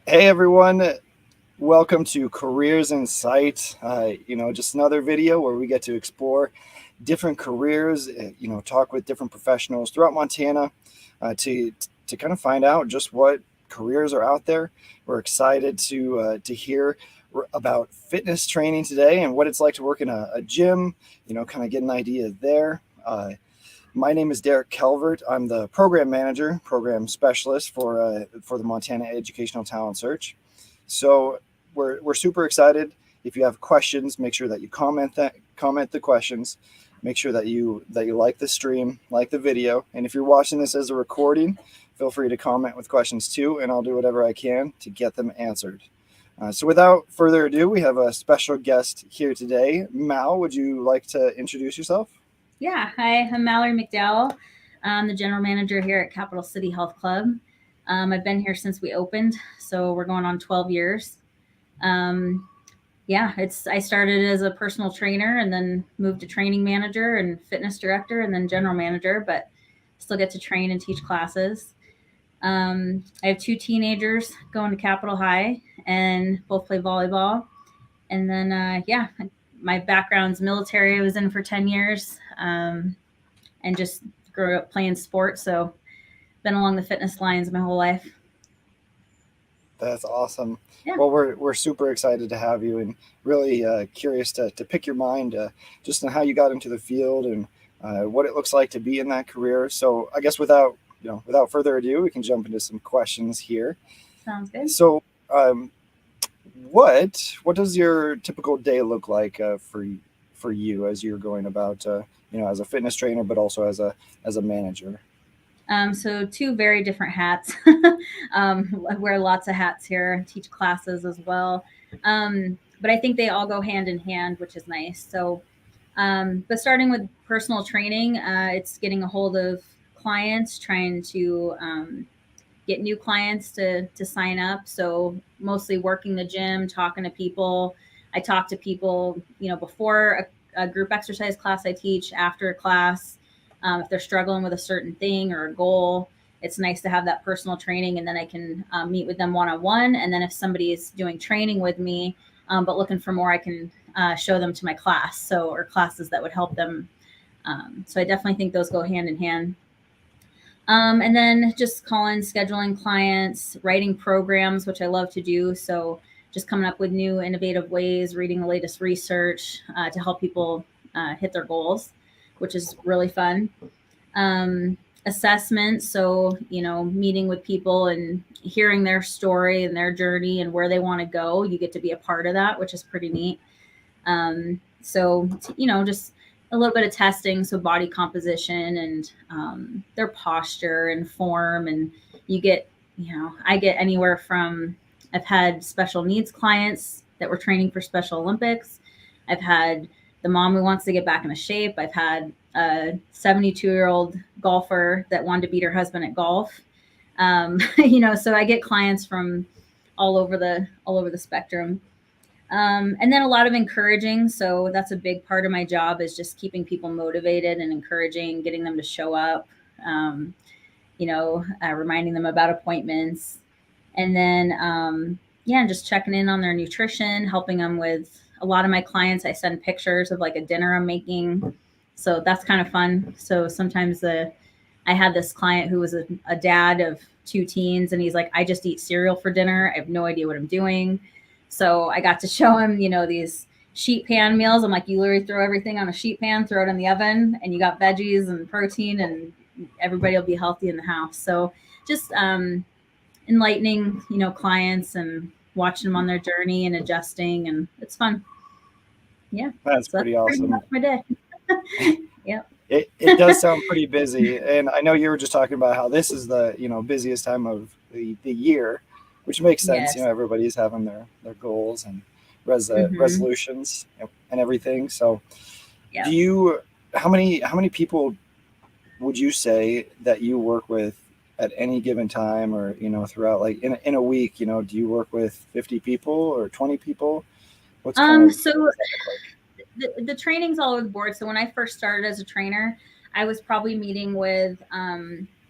Hey everyone, welcome to Careers in Sight. Just another video where we get to explore different careers, talk with different professionals throughout Montana to kind of find out just what careers are out there. We're excited to hear about fitness training today and what it's like to work in a gym, kind of get an idea there. My name is Derek Calvert. I'm the program manager, program specialist for the Montana Educational Talent Search. So we're super excited. If you have questions, make sure that you comment the questions. Make sure that you like the stream, like the video, and if you're watching this as a recording, feel free to comment with questions too, and I'll do whatever I can to get them answered. So without further ado, we have a special guest here today. Mal, would you like to introduce yourself? Yeah, hi, I'm Mallory McDowell. I'm the general manager here at Capital City Health Club. I've been here since we opened, so we're going on 12 years. I started as a personal trainer and then moved to training manager and fitness director and then general manager, but still get to train and teach classes. I have two teenagers going to Capitol High and both play volleyball. And then, my background's military. I was in for 10 years. And just grew up playing sports. So been along the fitness lines my whole life. That's awesome. Yeah. Well, we're super excited to have you and really curious to pick your mind just on how you got into the field and what it looks like to be in that career. So I guess without further ado, we can jump into some questions here. Sounds good. So, what does your typical day look like for you as you're going about as a fitness trainer, but also as a manager? So two very different hats. I wear lots of hats here, teach classes as well. But I think they all go hand in hand, which is nice. But starting with personal training, it's getting a hold of clients, trying to get new clients to sign up. So mostly working the gym, talking to people. I talk to people, before a group exercise class I teach, after a class. If they're struggling with a certain thing or a goal, it's nice to have that personal training, and then I can meet with them one-on-one. And then if somebody is doing training with me, but looking for more, I can show them to my class, or classes that would help them. So I definitely think those go hand in hand. And then just calling, scheduling clients, writing programs, which I love to do. So just coming up with new innovative ways, reading the latest research to help people hit their goals, which is really fun. Assessments, so meeting with people and hearing their story and their journey and where they want to go. You get to be a part of that, which is pretty neat. Just a little bit of testing, so body composition and their posture and form. And I get anywhere from, I've had special needs clients that were training for Special Olympics. I've had the mom who wants to get back into shape. I've had a 72-year-old golfer that wanted to beat her husband at golf. So I get clients from all over the spectrum. And then a lot of encouraging. So that's a big part of my job, is just keeping people motivated and encouraging, getting them to show up, reminding them about appointments. And then, just checking in on their nutrition, helping them with a lot of my clients. I send pictures of like a dinner I'm making. So that's kind of fun. So sometimes I had this client who was a dad of two teens, and he's like, I just eat cereal for dinner. I have no idea what I'm doing. So I got to show him, these sheet pan meals. I'm like, you literally throw everything on a sheet pan, throw it in the oven, and you got veggies and protein, and everybody will be healthy in the house. So just enlightening, clients and watching them on their journey and adjusting, and it's fun. Yeah, That's so pretty that's pretty awesome. much my day. Yep. It does sound pretty busy, and I know you were just talking about how this is the busiest time of the year, which makes sense. Yes. Everybody's having their goals and Mm-hmm. resolutions and everything. So, Yeah. do you how many people would you say that you work with at any given time, or throughout, like in a week? Do you work with 50 people or 20 people? What's kind of So what does that look like? the training's all over the board. So when I first started as a trainer, I was probably meeting with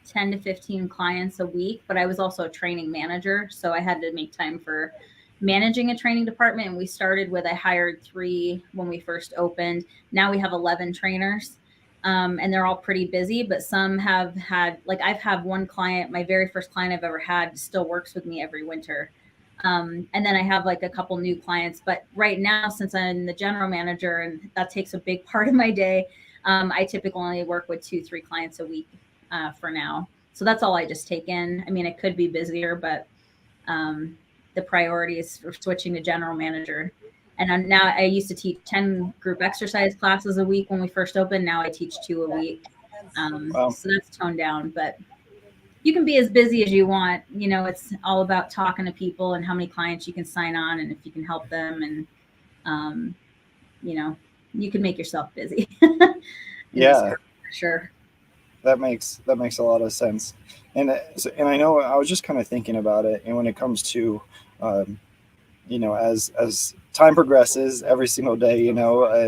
10 to 15 clients a week, but I was also a training manager. So I had to make time for managing a training department. And we started with, I hired 3 when we first opened. Now we have 11 trainers. And they're all pretty busy, but some have had, like, I've had one client, my very first client I've ever had, still works with me every winter. And then I have like a couple new clients. But right now, since I'm the general manager and that takes a big part of my day, I typically only work with 2, 3 clients a week for now. So that's all I just take in. I mean, it could be busier, but um, the priority is for switching to general manager. And now I used to teach 10 group exercise classes a week when we first opened. Now I teach 2 a week. Wow. So that's toned down, but you can be as busy as you want. You know, it's all about talking to people and how many clients you can sign on and if you can help them. And, um, you know, you can make yourself busy in this Yeah, group for sure. that makes a lot of sense. And and I know I was just kind of thinking about it, and when it comes to um, as time progresses, every single day,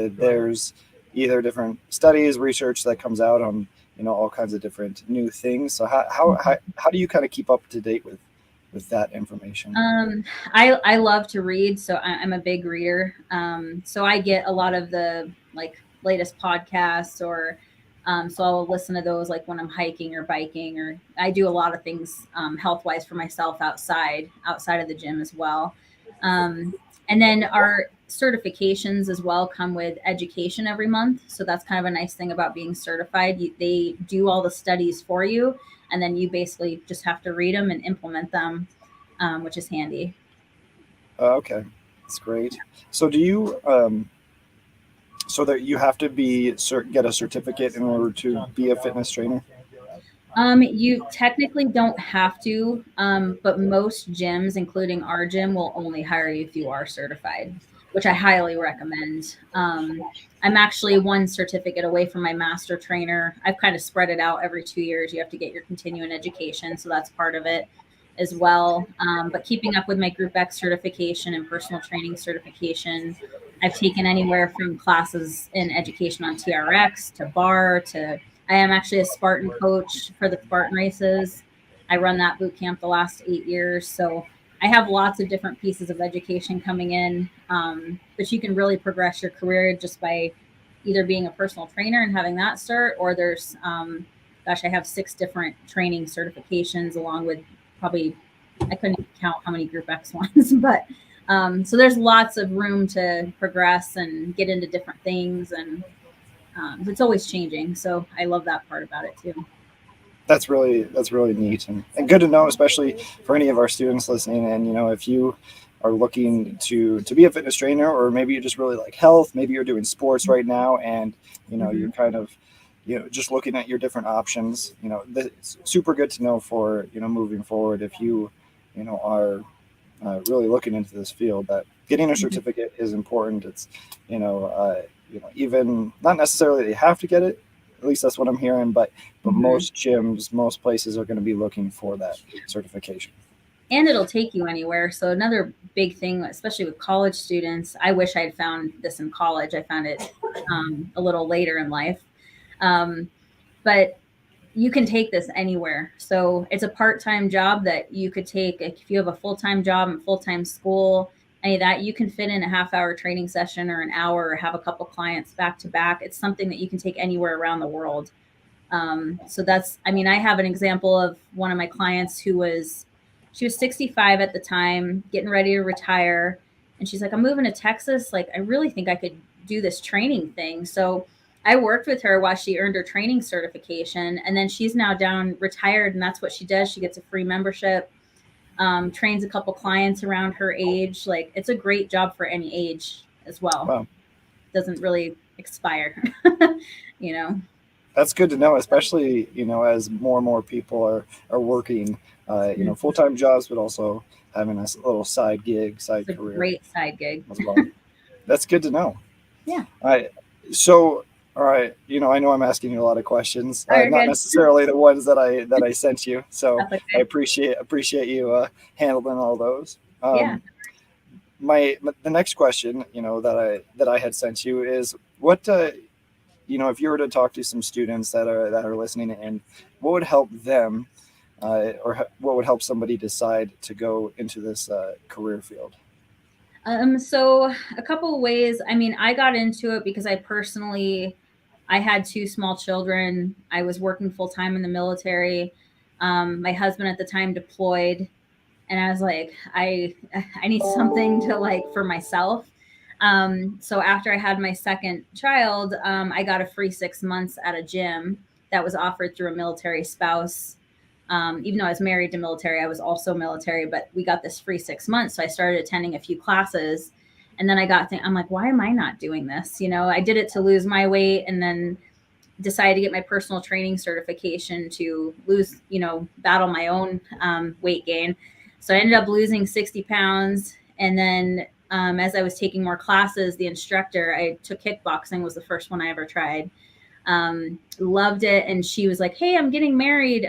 there's either different studies, research that comes out on all kinds of different new things. So how do you kind of keep up to date with that information? Um, I love to read, so I'm a big reader. So I get a lot of the like latest podcasts, or so I'll listen to those like when I'm hiking or biking, or I do a lot of things health wise for myself outside of the gym as well. Um, and then our certifications as well come with education every month, so that's kind of a nice thing about being certified. They do all the studies for you, and then you basically just have to read them and implement them, which is handy. Okay, that's great. So do you so that you have to get a certificate in order to be a fitness trainer? You technically don't have to, but most gyms, including our gym, will only hire you if you are certified, which I highly recommend. I'm actually one certificate away from my master trainer. I've kind of spread it out every 2 years. You have to get your continuing education, so that's part of it as well. But keeping up with my Group X certification and personal training certification, I've taken anywhere from classes in education on TRX to bar to, I am actually a Spartan coach for the Spartan races. I run that boot camp the last 8 years. So I have lots of different pieces of education coming in. But you can really progress your career just by either being a personal trainer and having that cert, or there's, gosh, I have 6 different training certifications along with probably, I couldn't count how many Group X ones, but so there's lots of room to progress and get into different things. And it's always changing. So I love that part about it too. That's really neat and good to know, especially for any of our students listening. And if you are looking to be a fitness trainer, or maybe you just really like health, maybe you're doing sports right now, and you're Mm-hmm. kind of just looking at your different options. It's super good to know for moving forward, if you are really looking into this field, that getting a Mm-hmm. certificate is important. It's even not necessarily that you have to get it. At least that's what I'm hearing, but Mm-hmm. most gyms, most places are going to be looking for that certification. And it'll take you anywhere. So another big thing, especially with college students, I wish I had found this in college. I found it a little later in life. Um, but you can take this anywhere. So it's a part-time job that you could take if you have a full-time job and full-time school, any of that, you can fit in a half-hour training session or an hour, or have a couple clients back to back. It's something that you can take anywhere around the world. So that's, I mean, I have an example of one of my clients she was 65 at the time, getting ready to retire. And she's like, I'm moving to Texas. Like, I really think I could do this training thing. So I worked with her while she earned her training certification. And then she's now down retired. And that's what she does. She gets a free membership, trains a couple clients around her age. Like, it's a great job for any age as well. Wow, Doesn't really expire, you know? that's good to know, especially as more and more people are working full time jobs, but also having a little side It's a career great side gig. as well. That's good to know. Yeah. All right. So, all right. I know I'm asking you a lot of questions, Oh, you're not good. necessarily the ones that I sent you. So That's I okay. appreciate you handling all those. Yeah. The next question, that I had sent you is what if you were to talk to some students that are listening, and what would help them, what would help somebody decide to go into this career field? So a couple of ways. I mean, I got into it because I had two small children. I was working full time in the military. My husband at the time deployed, and I was like, I need something to like for myself. So after I had my second child, I got a free 6 months at a gym that was offered through a military spouse. Even though I was married to military, I was also military, but we got this free 6 months. So I started attending a few classes, and then I'm like, why am I not doing this? I did it to lose my weight, and then decided to get my personal training certification to battle my own weight gain. So I ended up losing 60 pounds. And then as I was taking more classes, the instructor, I took kickboxing, was the first one I ever tried. Loved it. And she was like, hey, I'm getting married.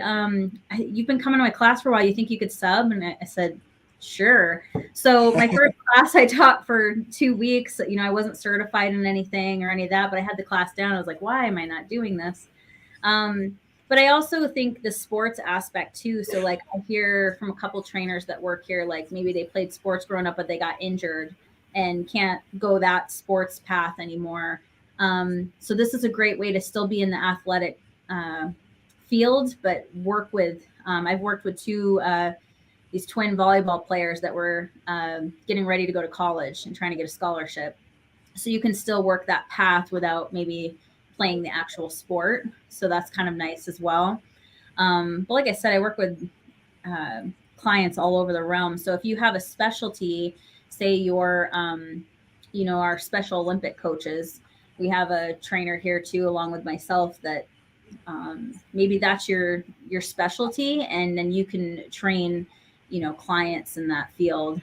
You've been coming to my class for a while. You think you could sub? And I said, sure. So my first class I taught for 2 weeks. I wasn't certified in anything or any of that, but I had the class down. I was like, why am I not doing this? But I also think the sports aspect too. So like I hear from a couple trainers that work here, like maybe they played sports growing up, but they got injured and can't go that sports path anymore. So this is a great way to still be in the athletic field, but work with. I've worked with these twin volleyball players that were getting ready to go to college and trying to get a scholarship. So you can still work that path without maybe playing the actual sport. So that's kind of nice as well. But like I said, I work with uh, clients all over the realm. So if you have a specialty, say you're, our Special Olympic coaches, we have a trainer here too, along with myself, that maybe that's your specialty, and then you can train clients in that field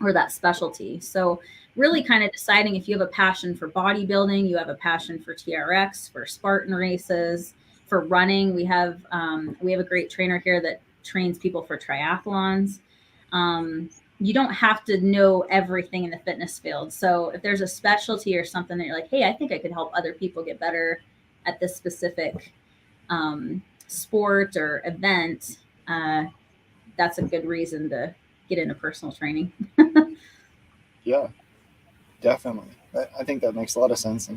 or that specialty. So really kind of deciding if you have a passion for bodybuilding, you have a passion for TRX, for Spartan races, for running. We have a great trainer here that trains people for triathlons. You don't have to know everything in the fitness field. So if there's a specialty or something that you're like, hey, I think I could help other people get better at this specific sport or event, that's a good reason to get into personal training. Yeah, definitely. I think that makes a lot of sense,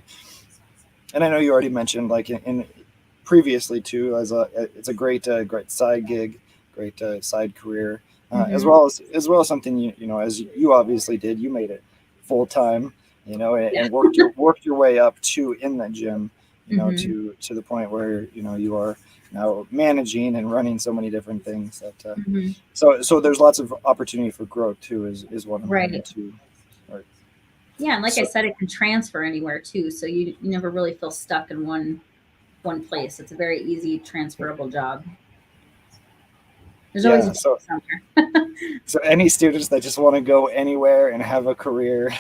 and I know you already mentioned like in previously too, it's a great side gig, great side career, as Mm-hmm. well as something as you obviously did. You made it full time, Yeah. and worked your way up to in the gym, Mm-hmm. to the point where you are now managing and running so many different things that Mm-hmm. so there's lots of opportunity for growth too, is what I'm hearing Right. too. Right. Yeah, and like I So said, it can transfer anywhere too. So you never really feel stuck in one place. It's a very easy transferable job. There's always a yeah, job so somewhere. So any students that just want to go anywhere and have a career,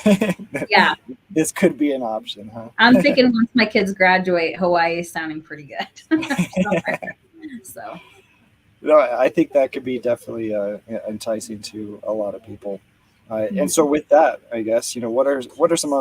Yeah. this could be an option, I'm huh? thinking once my kids graduate, Hawaii is sounding pretty good. Somewhere. So No, I think that could be definitely enticing to a lot of people. And so mhm. with that, I guess what are some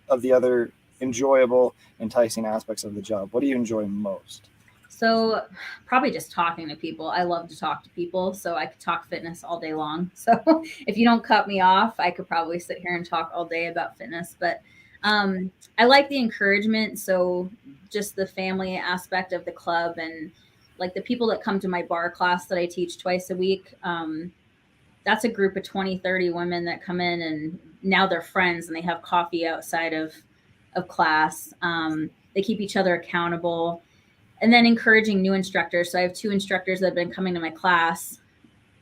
of the other enjoyable, enticing aspects of the job? What do you enjoy most? So probably just talking to people. I love to talk to people, so I could talk fitness all day long. So if you don't cut me off, I could probably sit here and talk all day about fitness. But I like the encouragement. So just the family aspect of the club, and like the people that come to my bar class that I teach twice a week. That's a group of 20, 30 women that come in, and now they're friends and they have coffee outside of class. They keep each other accountable, and then encouraging new instructors. So I have two instructors that have been coming to my class.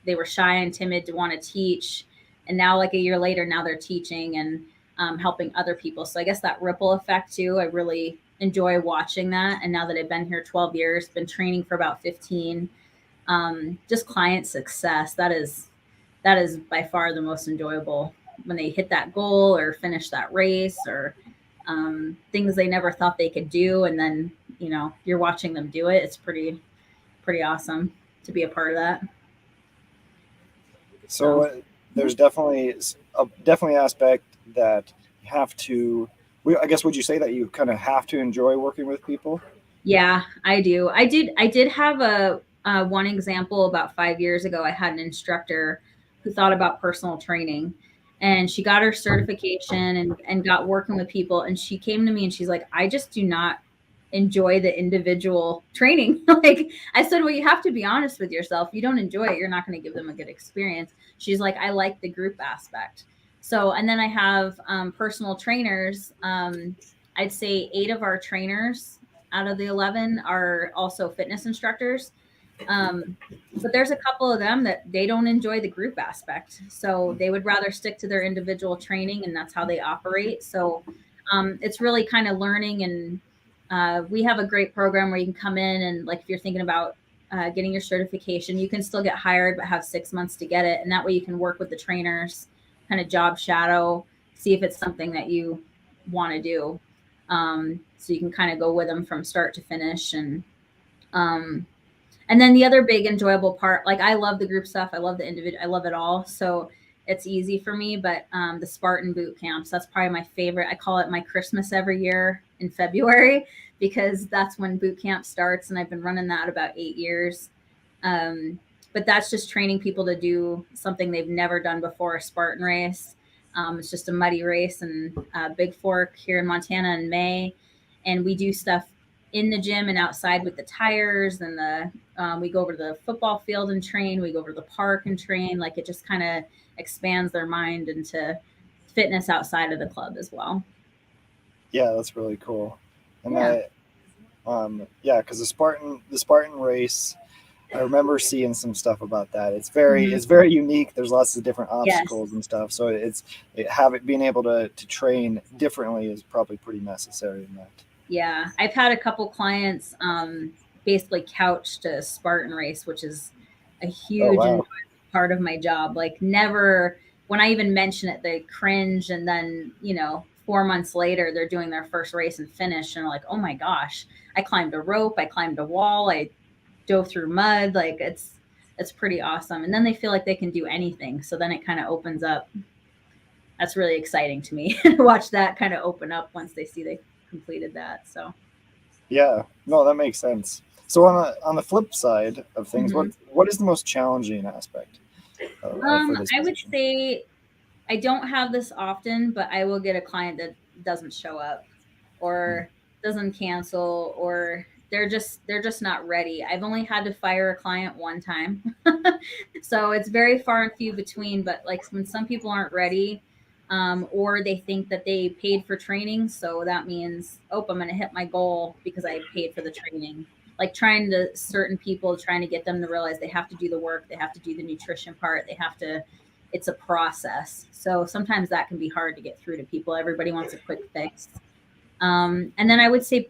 They were shy and timid to want to teach, and now like a year later, now they're teaching and helping other people. So I guess that ripple effect too. I really enjoy watching that. And now that I've been here 12 years, been training for about 15, just client success. That is by far the most enjoyable, when they hit that goal or finish that race, or things they never thought they could do, and then you're watching them do it. It's pretty awesome to be a part of that. So So there's definitely a definitely aspect that you have to I guess, would you say that you kind of have to enjoy working with people? Yeah, I do. I did have a one example about 5 years ago. I had an instructor who thought about personal training, and she got her certification and got working with people. And she came to me and she's like, I just do not enjoy the individual training. Like I said, well, you have to be honest with yourself. If you don't enjoy it, you're not going to give them a good experience. She's like, I like the group aspect. So, and then I have personal trainers. I'd say 8 of our trainers out of the 11 are also fitness instructors. Um, but there's a couple of them that they don't enjoy the group aspect. So they would rather stick to their individual training, and that's how they operate. So it's really kind of learning. And we have a great program where you can come in and, like, if you're thinking about getting your certification, you can still get hired, but have 6 months to get it. And that way you can work with the trainers, kind of job shadow, see if it's something that you want to do. So you can kind of go with them from start to finish. Um, and then the other big enjoyable part, like I love the group stuff, I love the individual, I love it all. So it's easy for me. But the Spartan boot camps, that's probably my favorite. I call it my Christmas every year in February because that's when boot camp starts, and I've been running that about 8 years. Um, but that's just training people to do something they've never done before, a Spartan race. It's just a muddy race in Big Fork here in Montana in May. And we do stuff in the gym and outside with the tires and we go over to the football field and train. We go over to the park and train. Like it just kind of expands their mind into fitness outside of the club as well. Yeah, that's really cool. And Yeah. yeah, because the Spartan race, I remember seeing some stuff about that. Mhm. It's very unique. There's lots of different Yes. obstacles and stuff. So being able to train differently is probably pretty necessary in that. Yeah. I've had a couple clients basically couched a Spartan race, which is a Oh huge wow. part of my job. Like never, when I even mention it, they cringe. And then, 4 months later, they're doing their first race and finish. And they're like, oh my gosh, I climbed a rope, I climbed a wall, I dove through mud. Like it's pretty awesome. And then they feel like they can do anything. So then it kind of opens up. That's really exciting to me to watch that kind of open up once they see they completed that. So Yeah, no, that makes sense. So on the flip side of things, hmm what is the most challenging aspect for this I would position? say I don't have this often, but I will get a client that doesn't show up Hmm. or doesn't cancel, or they're just not ready. I've only had to fire a client one time. So it's very far and few between. But like when some people aren't ready, or they think that they paid for training, so that means, oh, I'm going to hit my goal because I paid for the training. Like certain people, trying to get them to realize they have to do the work, they have to do the nutrition part, they have to. It's a process. So sometimes that can be hard to get through to people. Everybody wants a quick fix. And then I would say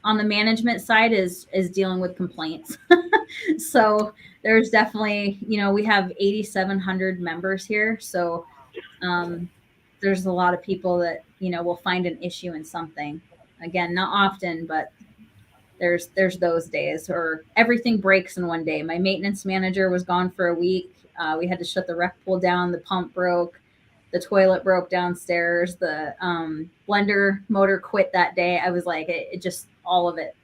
on the management side is dealing with complaints. So there's definitely, we have 8,700 members here. So um, there's a lot of people that, will find an issue in something. Again, not often, but there's those days, or everything breaks in one day. My maintenance manager was gone for a week. We had to shut the rec pool down. The pump broke. The toilet broke downstairs. The blender motor quit that day. I was like, it just all of it.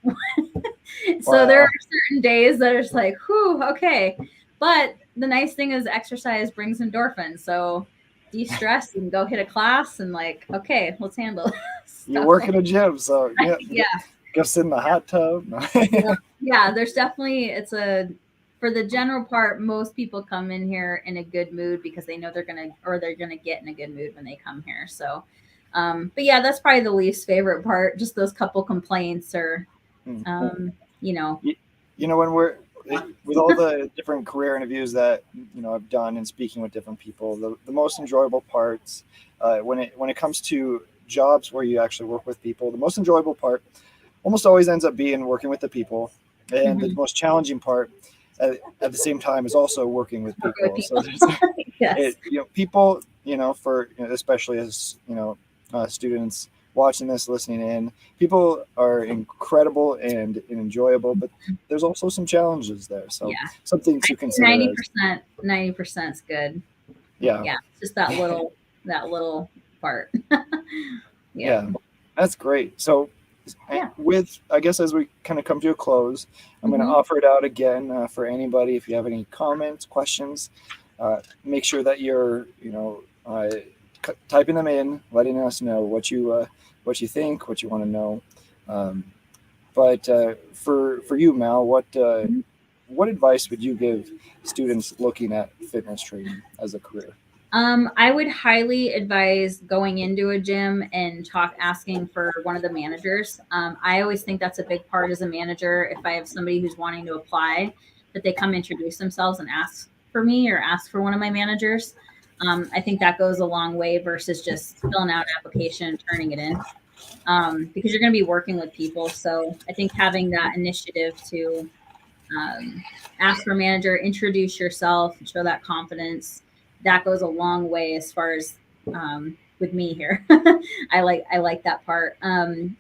So there are Wow. certain days that are just like, whew, okay. But the nice thing is exercise brings endorphins. So de-stress and go hit a class and like, okay, let's handle You stuff. work in a gym, so yeah, Yeah. go sit in the hot tub. Yeah. Yeah, there's definitely for the general part, most people come in here in a good mood because they know they're gonna get in a good mood when they come here. So but yeah, that's probably the least favorite part, just those couple complaints or Hmm. um, you know. you, you know when we're with all the different career interviews that I've done and speaking with different people, the most enjoyable parts when it comes to jobs where you actually work with people, the most enjoyable part almost always ends up being working with the people, and the Mhm. most challenging part at the same time is also working with Working with people. So people. there's Yes. people, for especially as students watching this, listening in, people are incredible and enjoyable, but there's also some challenges there. So Yeah. something I to think consider as 90% is good. yeah, Yeah. It's just that little part. Yeah. yeah. That's great. So, Yeah. with I guess as we kind of come to a close, I'm going to Hmm. offer it out again for anybody. If you have any comments, questions, make sure that you're typing them in, letting us know what you think, what you want to know. Um, but for you, Mal, what advice would you give students looking at fitness training as a career? I would highly advise going into a gym and asking for one of the managers. I always think that's a big part as a manager. If I have somebody who's wanting to apply, that they come introduce themselves and ask for me or ask for one of my managers. I think that goes a long way versus just filling out an application and turning it in, because you're going to be working with people. So I think having that initiative to um, ask for a manager, introduce yourself, show that confidence. That goes a long way as far as with me here. I like that part.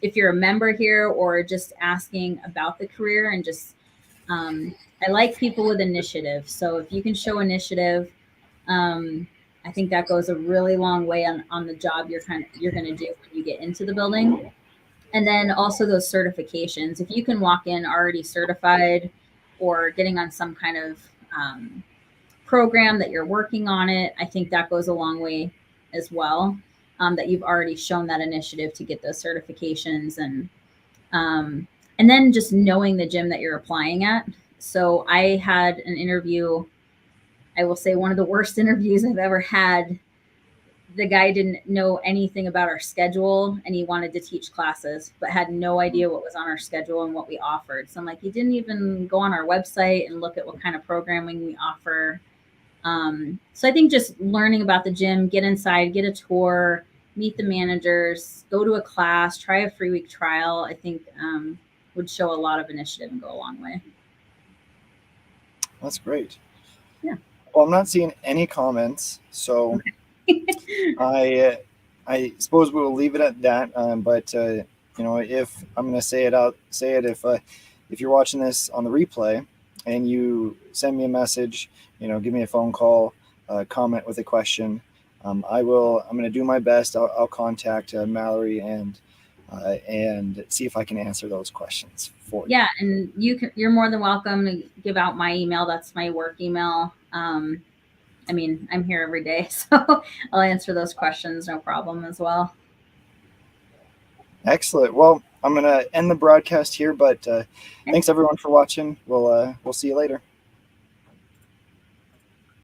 If you're a member here or just asking about the career and just I like people with initiative. So if you can show initiative, um, I think that goes a really long way on the job you're going to do when you get into the building. And then also those certifications. If you can walk in already certified or getting on some kind of program that you're working on it, I think that goes a long way as well. That you've already shown that initiative to get those certifications, um, and then just knowing the gym that you're applying at. So I had an interview. I will say one of the worst interviews I've ever had. The guy didn't know anything about our schedule and he wanted to teach classes but had no idea what was on our schedule and what we offered. So I'm like, you didn't even go on our website and look at what kind of programming we offer. So I think just learning about the gym, get inside, get a tour, meet the managers, go to a class, try a 3 week trial, I think would show a lot of initiative and go a long way. That's great. Yeah. Well, I'm not seeing any comments, so Okay. I I suppose we'll leave it at that. But if I'm going to say it if you're watching this on the replay and you send me a message, give me a phone call, comment with a question. I will. I'm going to do my best. I'll contact Mallory and see if I can answer those questions for you. Yeah, and you're more than welcome to give out my email. That's my work email. I mean, I'm here every day, so I'll answer those questions, no problem as well. Excellent. Well, I'm going to end the broadcast here, but Okay. thanks everyone for watching. We'll see you later.